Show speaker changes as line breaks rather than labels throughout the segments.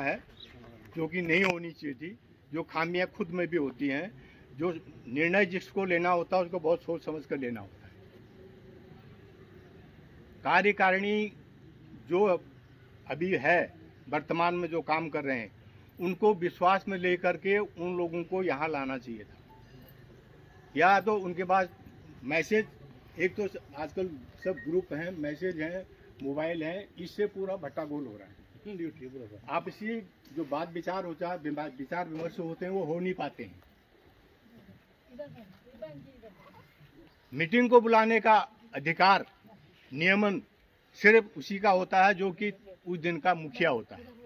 है जो कि नहीं होनी चाहिए थी, जो खामियां खुद में भी होती हैं, जो निर्णय जिसको लेना होता है उसको बहुत सोच समझ कर लेना होता है। कार्यकारिणी जो अभी है वर्तमान में जो काम कर रहे हैं उनको विश्वास में लेकर के उन लोगों को यहाँ लाना चाहिए था, या तो उनके पास मैसेज, एक तो आजकल सब ग्रुप हैं, मैसेज हैं, मोबाइल हैं, इससे पूरा भट्टागोल हो रहा है। आपसी जो बात विचार होता है, विचार विमर्श होते हैं वो हो नहीं पाते हैं। मीटिंग को बुलाने का अधिकार नियमन सिर्फ उसी का होता है जो कि उस दिन का मुखिया होता है।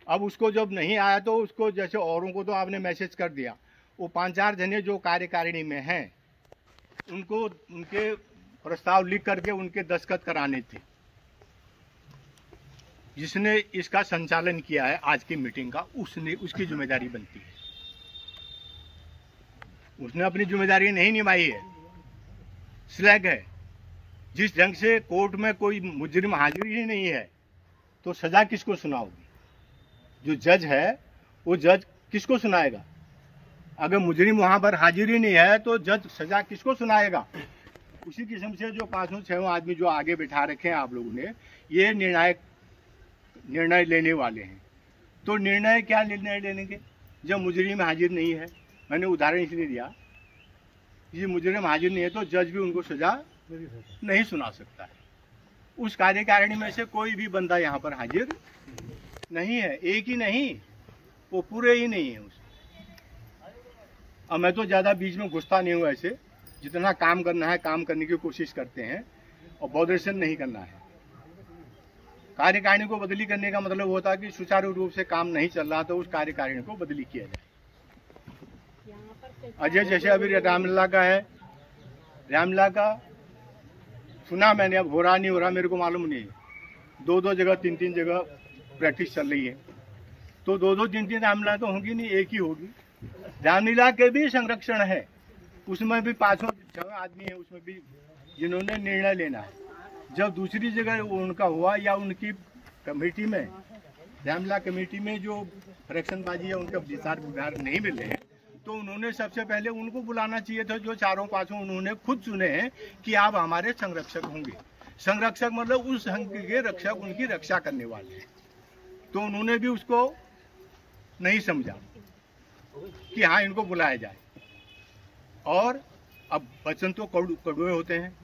अब उसको जब नहीं आया तो उसको, जैसे औरों को तो आपने मैसेज कर दिया, वो 5-4 जने जो कार्यकारिणी में हैं उनको उनके प्रस्ताव लिख करके उनके दस्तखत कराने थे। जिसने इसका संचालन किया है आज की मीटिंग का, उसकी जिम्मेदारी बनती है। उसने अपनी जिम्मेदारी नहीं निभाई है, स्लैग है। जिस ढंग से कोर्ट में कोई मुजरिम हाजिर ही नहीं है तो सजा किसको सुनाओगी? जो जज है वो जज किसको सुनाएगा? अगर मुजरिम वहां पर हाजिर ही नहीं है तो जज सजा किसको सुनाएगा? उसी किस्म से जो 5-6 आदमी जो आगे बिठा रखे हैं आप लोगों ने, ये निर्णय लेने वाले हैं। तो क्या निर्णय लेंगे जब मुजरिम हाजिर नहीं है? मैंने उदाहरण इसलिए दिया, ये मुजरिम हाजिर नहीं है तो जज भी उनको सजा नहीं सुना सकता है। उस कार्यकारिणी में से कोई भी बंदा यहाँ पर हाजिर नहीं है, एक ही नहीं, वो पूरे ही नहीं है उसमें। अब मैं तो ज़्यादा बीच में घुसता नहीं हूँ, ऐसे जितना काम करना है काम करने की कोशिश करते हैं और बॉदरेशन नहीं करना है। कार्यकारिणी को बदली करने का मतलब होता है कि सुचारू रूप से काम नहीं चल रहा तो उस कार्यकारिणी को बदली किया जाए। अजय जैसे अभी रामलीला का है, रामलीला का सुना मैंने, अब हो रहा नहीं हो रहा मेरे को मालूम नहीं। 2 जगह 3 जगह प्रैक्टिस चल रही है, तो 2-3 रामलीला तो होंगी नहीं, एक ही होगी। रामलीला के भी संरक्षण है, उसमें भी 5-6 आदमी है उसमें भी जिन्होंने निर्णय लेना है। जब दूसरी जगह उनका हुआ या उनकी कमेटी में, रामलीला कमेटी में जो फ्रैक्शनबाजी है उनका विचार विभाग नहीं मिले हैं, तो उन्होंने सबसे पहले उनको बुलाना चाहिए था जो 4-5 उन्होंने खुद चुने हैं कि आप हमारे संरक्षक होंगे। संरक्षक मतलब उस संघ के रक्षक, उनकी रक्षा करने वाले हैं। तो उन्होंने भी उसको नहीं समझा कि हाँ इनको बुलाया जाए। और अब वचन तो कड़वे होते हैं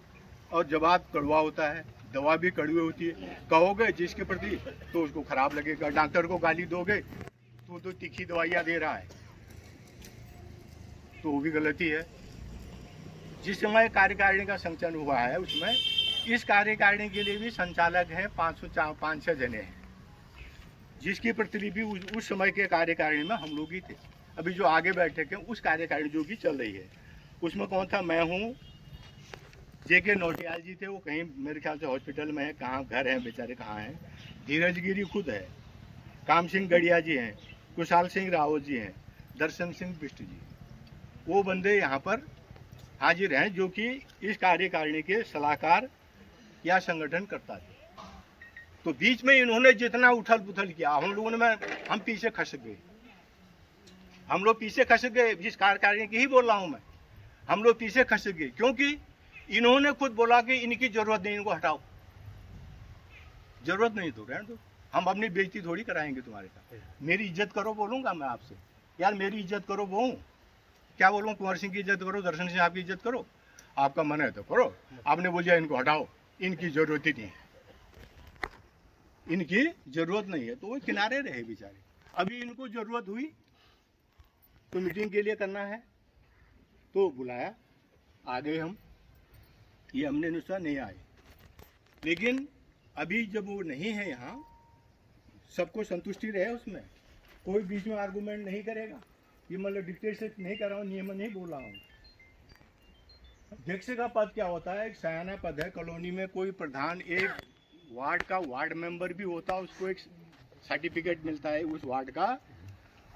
और जवाब कड़वा होता है, दवा भी कड़वी होती है। कहोगे जिसके प्रति तो उसको खराब लगेगा, डॉक्टर को गाली दोगे तो तीखी दवाइयाँ दे रहा है, तो वो भी गलती है। जिस समय कार्यकारिणी का संचालन हुआ है उसमें इस कार्यकारिणी के लिए भी संचालक है, 5-6 जने हैं, जिसकी प्रतिलिपि उस समय के कार्यकारिणी में हम लोग ही थे। अभी जो आगे बैठे थे उस कार्यकारिणी जो भी चल रही है उसमें कौन था? मैं हूँ, जेके नौटियाल जी थे, वो कहीं मेरे ख्याल से हॉस्पिटल में है, कहाँ घर है बेचारे, कहाँ हैं। धीरज गिरी खुद है, काम सिंह गढ़िया जी हैं, कुशाल सिंह रावत जी हैं, दर्शन सिंह बिष्ट जी, वो बंदे यहाँ पर हाजिर हैं जो कि इस कार्यकारिणी के सलाहकार या संगठन करता थे। तो बीच में इन्होंने जितना उथल पुथल किया, हम लोगों ने, हम पीछे खसक गए, हम लोग पीछे खसक गए। जिस कार्यकारिणी की ही बोल रहा हूँ मैं, हम लोग पीछे खसक गए क्योंकि इन्होंने खुद बोला कि इनकी जरूरत नहीं, इनको हटाओ। जरूरत नहीं तो रहने दो, हम अपनी बेइज्जती थोड़ी कराएंगे तुम्हारे साथ। मेरी इज्जत करो बोलूंगा मैं आपसे, यार मेरी इज्जत करो। वो क्या बोलूँ? कुंवर सिंह की इज्जत करो, दर्शन सिंह आपकी इज्जत करो, आपका मन है तो करो। आपने बोलिया इनको हटाओ, इनकी जरूरत ही नहीं है, इनकी जरूरत नहीं है, तो वो किनारे रहे बेचारे। अभी इनको जरूरत हुई तो मीटिंग के लिए करना है तो बुलाया, आ गए हम। ये हमने अनुसार नहीं आए, लेकिन अभी जब वो नहीं है यहाँ, सबको संतुष्टि रहे, उसमें कोई बीच में आर्गुमेंट नहीं करेगा। ये मतलब डिक्टेटरशिप नहीं कर रहा हूँ, नियम नहीं बोल रहा हूँ। अध्यक्ष का पद क्या होता है? एक सयाना पद है। कॉलोनी में कोई प्रधान, एक वार्ड का वार्ड मेंबर भी होता है, उसको एक सर्टिफिकेट मिलता है, उस वार्ड का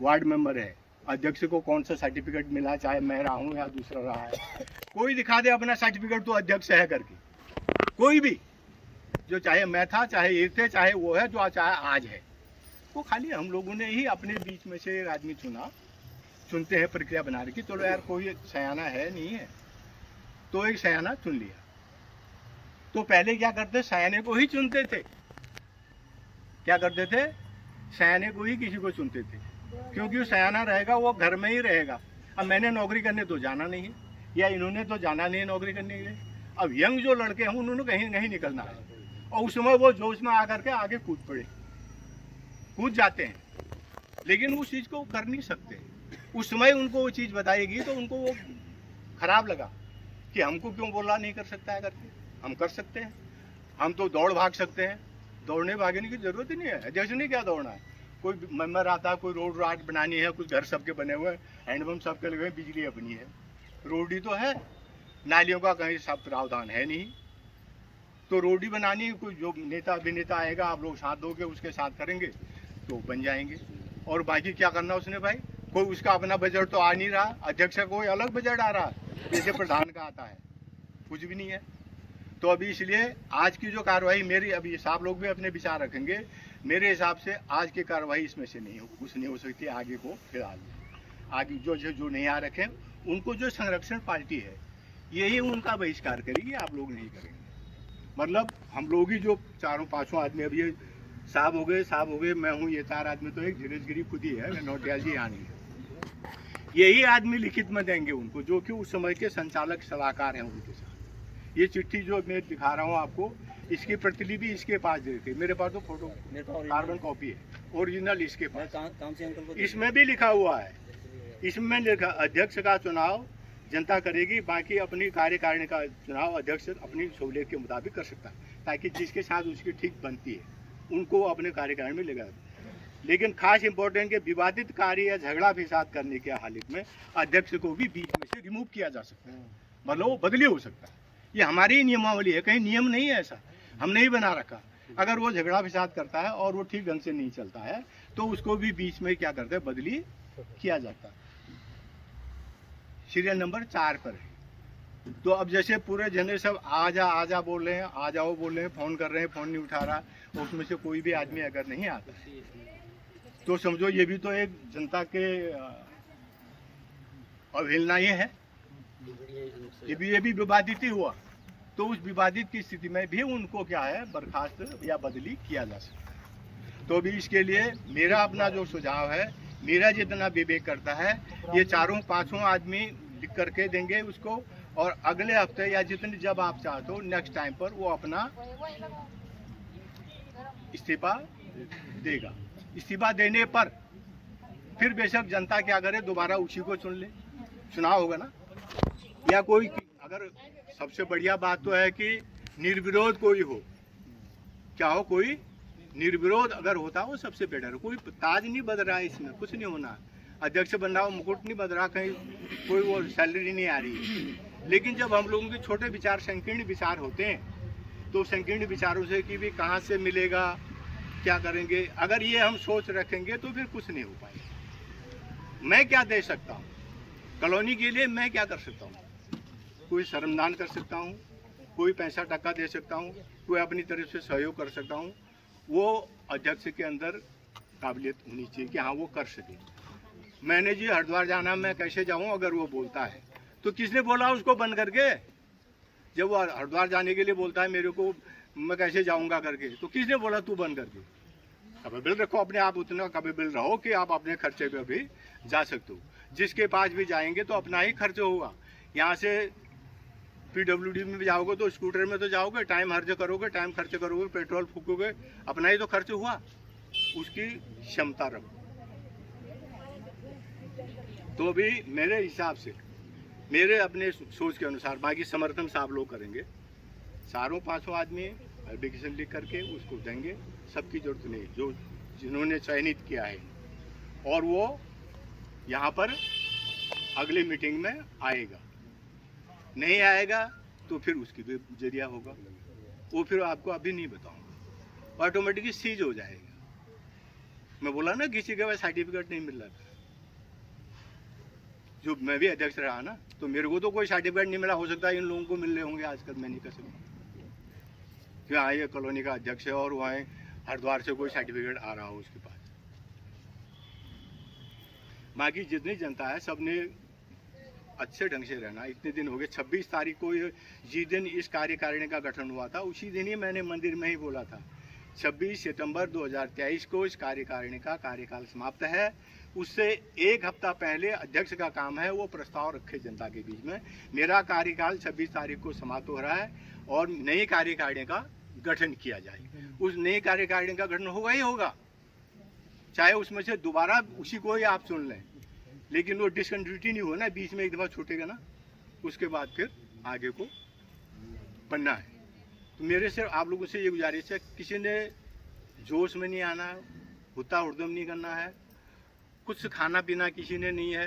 वार्ड मेंबर है। अध्यक्ष को कौन सा सर्टिफिकेट मिला, चाहे मैं रहा हूँ या दूसरा रहा है, कोई दिखा दे अपना सर्टिफिकेट तो अध्यक्ष है करके, कोई भी, जो चाहे मैं था, चाहे ये थे, चाहे वो है, जो चाहे आज है। वो खाली हम लोगों ने ही अपने बीच में से एक आदमी चुनते हैं प्रक्रिया बना रखी। चलो यार कोई सयाना है नहीं है तो एक सयाना चुन लिया। तो पहले क्या करते, सयाने को ही चुनते थे। क्या करते थे, सयाने को ही किसी को चुनते थे, क्योंकि वो सयाना रहेगा वो घर में ही रहेगा। अब मैंने नौकरी करने तो जाना नहीं है, या इन्होंने तो जाना नहीं है नौकरी करने के लिए। अब यंग जो लड़के हैं उन्होंने कहीं नहीं निकलना है, और उस समय वो जोश में आकर के आगे कूद जाते हैं, लेकिन उस चीज़ को कर नहीं सकते। उस समय उनको वो चीज़ बताएगी तो उनको वो खराब लगा कि हमको क्यों बोला नहीं कर सकता है करके। हम कर सकते हैं, हम तो दौड़ भाग सकते हैं, दौड़ने भागने की जरूरत ही नहीं है। अध्यक्ष ने क्या दौड़ना है, कोई मेंबर आता है, कोई रोड राड बनानी है, कुछ घर सबके बने हुए हैं, हैंडपम्प सबके लगे, बिजली अपनी है, रोड ही तो है, नालियों का कहीं सब प्रावधान है नहीं। तो रोड ही बनानी है, कोई जो नेता अभिनेता आएगा, आप लोग साथ दोगे, उसके साथ करेंगे तो बन जाएंगे। और बाकी क्या करना उसने भाई, कोई उसका अपना बजट तो आ नहीं रहा, अध्यक्ष का कोई अलग बजट आ रहा है जैसे प्रधान का आता है, कुछ भी नहीं है। तो अभी इसलिए आज की जो कार्रवाई मेरी, अभी आप लोग भी अपने विचार रखेंगे, मेरे हिसाब से आज की कार्रवाई इसमें से कुछ नहीं हो सकती आगे को। फिलहाल आगे जो नहीं आ रखे उनको जो संरक्षण पार्टी है यही उनका बहिष्कार करेगी, आप लोग नहीं करेंगे। मतलब हम लोग ही जो चारों पांचों आदमी, अभी ये साहब हो गए, मैं हूँ, ये 4 आदमी तो एक धीरज गिरी खुद ही है, नौटियाल जी यहाँ नहीं है। यही आदमी लिखित में देंगे उनको, जो कि उस समय के संचालक सलाहकार हैं उनके साथ। ये चिट्ठी जो मैं दिखा रहा हूँ आपको, इसकी प्रतिलिपि भी इसके पास दे थी, मेरे पास तो फोटो कार्बन कॉपी है, ओरिजिनल इसके पास। इसमें भी लिखा हुआ है, इसमें लिखा अध्यक्ष का चुनाव जनता करेगी, बाकी अपनी कार्यकारिणी का चुनाव अध्यक्ष अपनी सहूलियत के मुताबिक कर सकता है, ताकि जिसके साथ उसकी ठीक बनती है उनको अपने कार्यकारिणी में लेगा। लेकिन खास इंपॉर्टेंट के विवादित कार्य या झगड़ा फिसाद करने के हालत में अध्यक्ष को भी बीच में से रिमूव किया जा सकता है, मतलब वो बदली हो सकता है। ये हमारी ही नियमावली है, कहीं नियम नहीं है ऐसा, हमने ही बना रखा। अगर वो झगड़ा फिसाद करता है और वो ठीक ढंग से नहीं चलता है तो उसको भी बीच में क्या करते हैं, बदली किया जाता है। सीरियल नंबर 4 पर है। तो अब जैसे पूरे जने सब आजा बोल रहे हैं, आ जाओ बोल रहे हैं, फोन कर रहे हैं, फोन नहीं उठा रहा, उसमें से कोई भी आदमी अगर नहीं आता तो समझो ये भी तो एक जनता के अवहेलना ही है, ये भी विवादित ही हुआ। तो उस विवादित की स्थिति में भी उनको क्या है, बर्खास्त या बदली किया जा सकता है। तो भी इसके लिए मेरा अपना जो सुझाव है, मेरा जितना विवेक करता है, ये चारों पांचों आदमी लिख करके देंगे उसको, और अगले हफ्ते या जितने जब आप चाहते हो नेक्स्ट टाइम पर वो अपना इस्तीफा देगा। इस्तीफा देने पर फिर बेशक जनता क्या करे, दोबारा उसी को चुन ले, चुनाव होगा ना। या कोई, अगर सबसे बढ़िया बात तो है कि निर्विरोध कोई हो, क्या हो, कोई निर्विरोध अगर होता हो सबसे बेटर। कोई ताज नहीं बदल रहा है, इसमें कुछ नहीं होना, अध्यक्ष बन रहा हो, मुकुट नहीं बदल रहा, कहीं कोई वो सैलरी नहीं आ रही है। लेकिन जब हम लोगों के छोटे विचार, संकीर्ण विचार होते हैं, तो संकीर्ण विचारों से कि भी कहाँ से मिलेगा, क्या करेंगे, अगर ये हम सोच रखेंगे तो फिर कुछ नहीं हो पाएगा। मैं क्या दे सकता हूँ कॉलोनी के लिए, मैं क्या कर सकता हूँ, कोई श्रमदान कर सकता हूँ, कोई पैसा टक्का दे सकता हूँ, कोई अपनी तरफ से सहयोग कर सकता हूँ। वो अध्यक्ष के अंदर काबिलियत होनी चाहिए कि हाँ वो कर सके। मैंने जी हरिद्वार जाना, मैं कैसे जाऊँ, अगर वो बोलता है तो किसने बोला उसको बंद करके, जब वो हरिद्वार जाने के लिए बोलता है मेरे को, मैं कैसे जाऊंगा करके, तो किसने बोला तू बंद करके। कैपेबल रखो अपने आप, उतना कैपेबल रहो कि आप अपने खर्चे पे भी जा सकते हो। जिसके पास भी जाएंगे तो अपना ही खर्च होगा। यहाँ से PWD में भी जाओगे तो स्कूटर में तो जाओगे, टाइम खर्च करोगे, पेट्रोल फूकोगे, अपना ही तो खर्च हुआ, उसकी क्षमता रखो। तो भी मेरे हिसाब से, मेरे अपने सोच के अनुसार, बाकी समर्थन साहब लोग करेंगे, चारों पांचों आदमी एप्लीकेशन लिख करके उसको देंगे, सबकी जरूरत नहीं, जो जिन्होंने चयनित किया है, और वो यहाँ पर अगली मीटिंग में आएगा। नहीं आएगा तो फिर उसकी भी जरिया होगा, वो फिर आपको अभी नहीं बताऊंगा, ऑटोमेटिकली सीज हो जाएगा। मैं बोला ना किसी के पास सर्टिफिकेट नहीं मिल रहा था, जो मैं भी अध्यक्ष रहा ना, तो मेरे को तो कोई सर्टिफिकेट नहीं मिला। हो सकता है इन लोगों को मिल रहे होंगे आजकल, मैं नहीं कह सकता कि हाँ ये कॉलोनी का अध्यक्ष है और वहाँ हरिद्वार से कोई सर्टिफिकेट आ रहा हो उसके पास। बाकी जितनी जनता है सब ने अच्छे ढंग से रहना। इतने दिन हो गए, 26 तारीख को जिस दिन इस कार्यकारिणी का गठन हुआ था उसी दिन ही मैंने मंदिर में ही बोला था 26 सितंबर 2023 को इस कार्यकारिणी का कार्यकाल समाप्त है। उससे एक हफ्ता पहले अध्यक्ष का काम है वो प्रस्ताव रखे जनता के बीच में। मेरा कार्यकाल 26 तारीख को समाप्त हो रहा है और नई कार्यकारिणी का गठन किया जाए। उस नई कार्यकारिणी का गठन होगा ही होगा, चाहे उसमें से दोबारा उसी को ही आप चुन लें, लेकिन वो डिसकंटिन्यूटी नहीं हो ना, बीच में एक दफ़ा छूटेगा ना, उसके बाद फिर आगे को बनना है। तो मेरे से आप लोगों से ये गुजारिश है, किसी ने जोश में नहीं आना है, हुत्ता हुड़दम नहीं करना है, कुछ खाना पीना किसी ने नहीं है,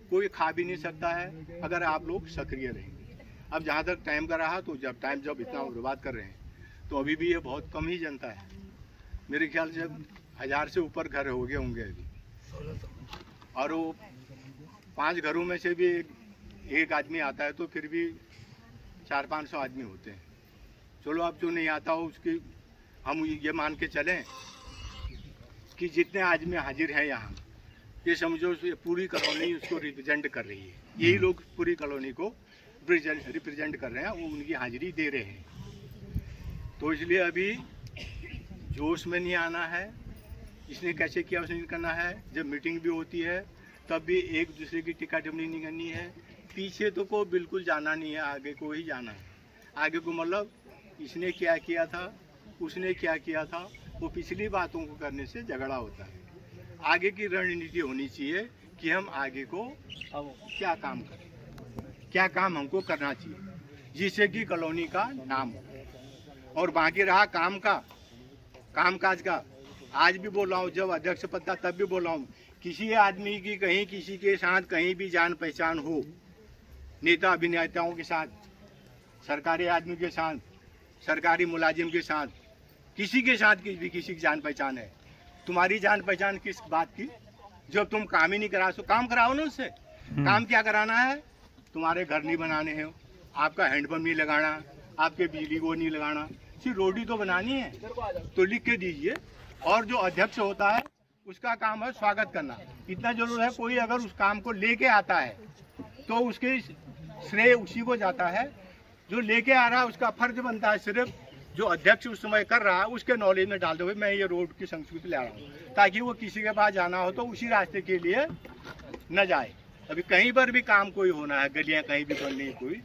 कोई खा भी नहीं सकता है अगर आप लोग सक्रिय रहेंगे। अब जहाँ तक टाइम का रहा, तो जब इतना बर्बाद कर रहे हैं तो अभी भी ये बहुत कम ही जनता है। मेरे ख्याल से 1000 से ऊपर घर हो गए होंगे अभी, और वो 5 घरों में से भी एक आदमी आता है तो फिर भी 400-500 आदमी होते हैं। चलो अब जो नहीं आता हो उसकी हम ये मान के चलें कि जितने आदमी हाजिर हैं यहाँ, ये समझो पूरी कॉलोनी उसको रिप्रेजेंट कर रही है। यही लोग पूरी कॉलोनी को रिप्रेजेंट कर रहे हैं, वो उनकी हाजिरी दे रहे हैं। तो इसलिए अभी जोश में नहीं आना है, इसने कैसे किया उसने नहीं करना है। जब मीटिंग भी होती है तब भी एक दूसरे की टिक्का टिप्पणी नहीं करनी है। पीछे तो को बिल्कुल जाना नहीं है, आगे को ही जाना है। आगे को मतलब इसने क्या किया था, उसने क्या किया था, वो पिछली बातों को करने से झगड़ा होता है। आगे की रणनीति होनी चाहिए कि हम आगे को क्या काम करें, क्या काम हमको करना चाहिए जिससे कि कॉलोनी का नाम हो। और बाकी रहा कामकाज का, आज भी बोल रहा हूँ, जब अध्यक्ष पद था तब भी बोल रहा हूँ, किसी आदमी की कहीं किसी के साथ कहीं भी जान पहचान हो, नेता अभिनेताओं के साथ, सरकारी आदमी के साथ, सरकारी मुलाजिम के साथ, किसी के साथ किसी की जान पहचान है, तुम्हारी जान पहचान किस बात की? जब तुम काम ही नहीं करा सो काम कराओ ना उससे। काम क्या कराना है? तुम्हारे घर नहीं बनाने हैं, आपका हैंडपंप नहीं लगाना, आपके बिजली को नहीं लगाना, सिर्फ रोटी तो बनानी है, तो लिख के दीजिए। और जो अध्यक्ष होता है उसका काम है स्वागत करना। इतना जरूर है, कोई अगर उस काम को लेके आता है तो उसके श्रेय उसी को जाता है जो लेके आ रहा है। उसका फर्ज बनता है सिर्फ जो अध्यक्ष उस समय कर रहा है उसके नॉलेज में डालते हुए मैं ये रोड की संस्कृति ला रहा हूँ, ताकि वो किसी के पास जाना हो तो उसी रास्ते के लिए न जाए। अभी कहीं पर भी काम कोई होना है, गलियाँ कहीं भी बननी है कोई,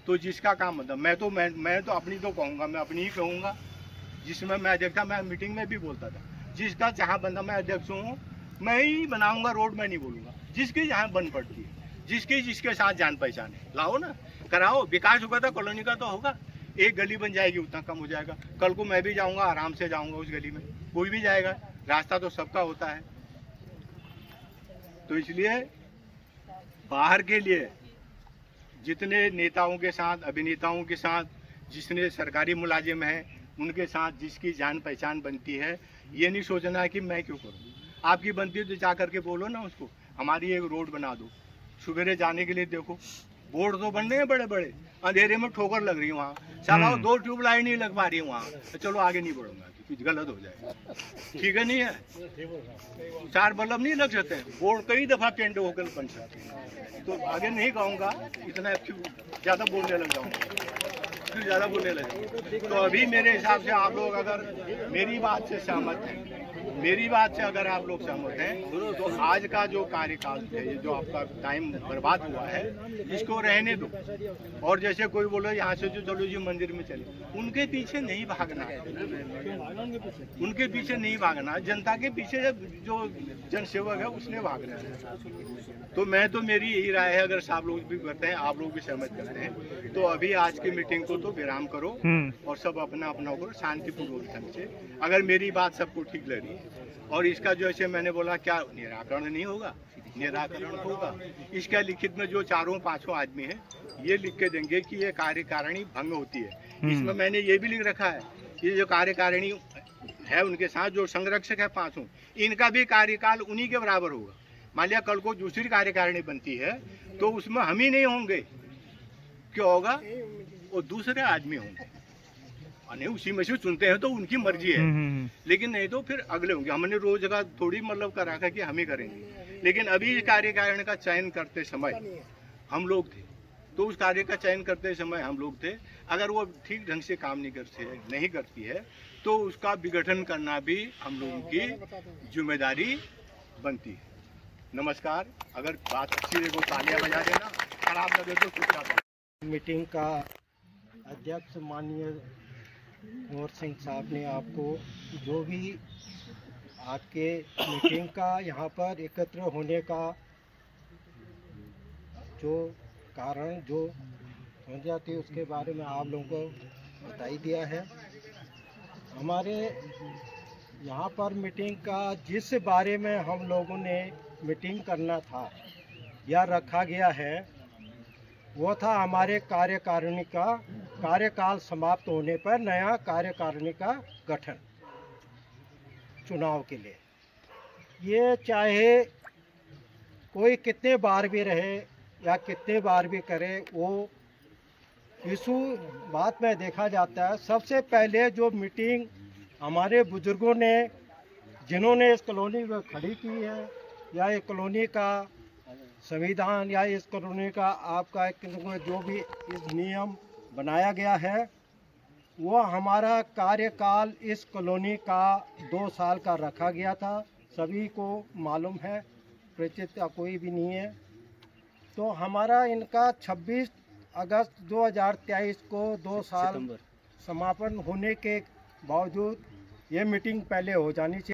तो जिसका काम मतलब मैं तो अपनी तो कहूँगा, मैं अपनी ही कहूँगा। जिसमें मैं अध्यक्ष था, मैं मीटिंग में भी बोलता था, जिसका जहाँ बंदा मैं अध्यक्ष हूँ मैं ही बनाऊँगा रोड, मैं नहीं बोलूँगा। जिसकी जहाँ बन पड़ती है, जिसके साथ जान पहचान है, लाओ ना, कराओ। विकास होगा तो कॉलोनी का तो होगा। एक गली बन जाएगी उतना कम हो जाएगा। कल को मैं भी जाऊँगा, आराम से जाऊँगा उस गली में, कोई भी जाएगा, रास्ता तो सबका होता है। तो इसलिए बाहर के लिए जितने नेताओं के साथ, अभिनेताओं के साथ, जिसने सरकारी मुलाजिम है उनके साथ जिसकी जान पहचान बनती है, ये नहीं सोचना है कि मैं क्यों करूं। आपकी बनती है तो जा करके बोलो ना उसको, हमारी एक रोड बना दो, सवेरे जाने के लिए देखो बोर्ड तो बन रहे हैं बड़े बड़े, अंधेरे में ठोकर लग रही है वहाँ, साला 2 ट्यूबलाइट नहीं लग पा रही वहाँ, चलो आगे नहीं बढ़ूंगा, कुछ गलत हो जाएगा, ठीक है नहीं है, 4 बल्ब नहीं लग सकते, बोर्ड कई दफा पेंट होकर बन सकते हैं। तो आगे नहीं कहूँगा, इतना ज़्यादा बोलने लग जाऊँगा, फिर ज़्यादा बोलने लगे। तो अभी मेरे हिसाब से आप लोग अगर मेरी बात से सहमत हैं, मेरी बात से अगर आप लोग सहमत हैं, तो आज का जो कार्यकाल है, ये जो आपका टाइम बर्बाद हुआ है, इसको रहने दो। और जैसे कोई बोलो यहाँ से जो चलो जी मंदिर में चले, उनके पीछे नहीं भागना है, उनके पीछे नहीं भागना, जनता के पीछे जो जनसेवक है उसने भागना है। तो मैं तो मेरी यही राय है, अगर आप लोग भी करते हैं, आप लोग भी सहमत करते हैं, तो अभी आज की मीटिंग को तो विराम करो और सब अपना अपना करो शांतिपूर्वक ढंग से। अगर मेरी बात सबको ठीक लग रही है और इसका जो ऐसे मैंने बोला क्या निराकरण नहीं होगा, निराकरण होगा। इसका लिखित में जो 4-5 आदमी है ये लिख के देंगे कि ये कार्यकारिणी भंग होती है। इसमें मैंने ये भी लिख रखा है, ये जो कार्यकारिणी है उनके साथ जो संरक्षक है 5, इनका भी कार्यकाल उन्हीं के बराबर होगा। मान लिया कल को दूसरी कार्यकारिणी बनती है तो उसमें हम ही नहीं होंगे, क्या होगा, वो दूसरे आदमी होंगे। नहीं उसी में से चुनते हैं तो उनकी मर्जी है, लेकिन नहीं तो फिर अगले होंगे। हमने रोज जगह थोड़ी मतलब कर रखा कि हम ही करेंगे, लेकिन अभी कार्यकारिणी का चयन करते समय हम लोग थे, तो उस कार्य का चयन करते समय हम लोग थे। अगर वो ठीक ढंग से काम नहीं करती है तो उसका विघटन करना भी हम लोगों की जिम्मेदारी बनती है। नमस्कार। अगर बात अच्छी लगे तो तालियां बजा देना, खराब लगे तो चुपचाप।
मीटिंग का अध्यक्ष माननीय कुंवर सिंह साहब ने आपको जो भी आपके मीटिंग का यहाँ पर एकत्र होने का जो कारण जो समझा थी उसके बारे में आप लोगों को बता ही दिया है। हमारे यहाँ पर मीटिंग का जिस बारे में हम लोगों ने मीटिंग करना था या रखा गया है वो था हमारे कार्यकारिणी का कार्यकाल समाप्त होने पर नया कार्यकारिणी का गठन चुनाव के लिए। ये चाहे कोई कितने बार भी रहे या कितने बार भी करे, वो इशू बात में देखा जाता है। सबसे पहले जो मीटिंग हमारे बुजुर्गों ने जिन्होंने इस कॉलोनी में खड़ी की है या इस कॉलोनी का संविधान या इस कॉलोनी का आपका जो भी इस नियम बनाया गया है वो हमारा कार्यकाल इस कॉलोनी का 2 साल का रखा गया था। सभी को मालूम है, परिचित कोई भी नहीं है। तो हमारा इनका 26 अगस्त 2023 को 2 साल समापन होने के बावजूद ये मीटिंग पहले हो जानी चाहिए।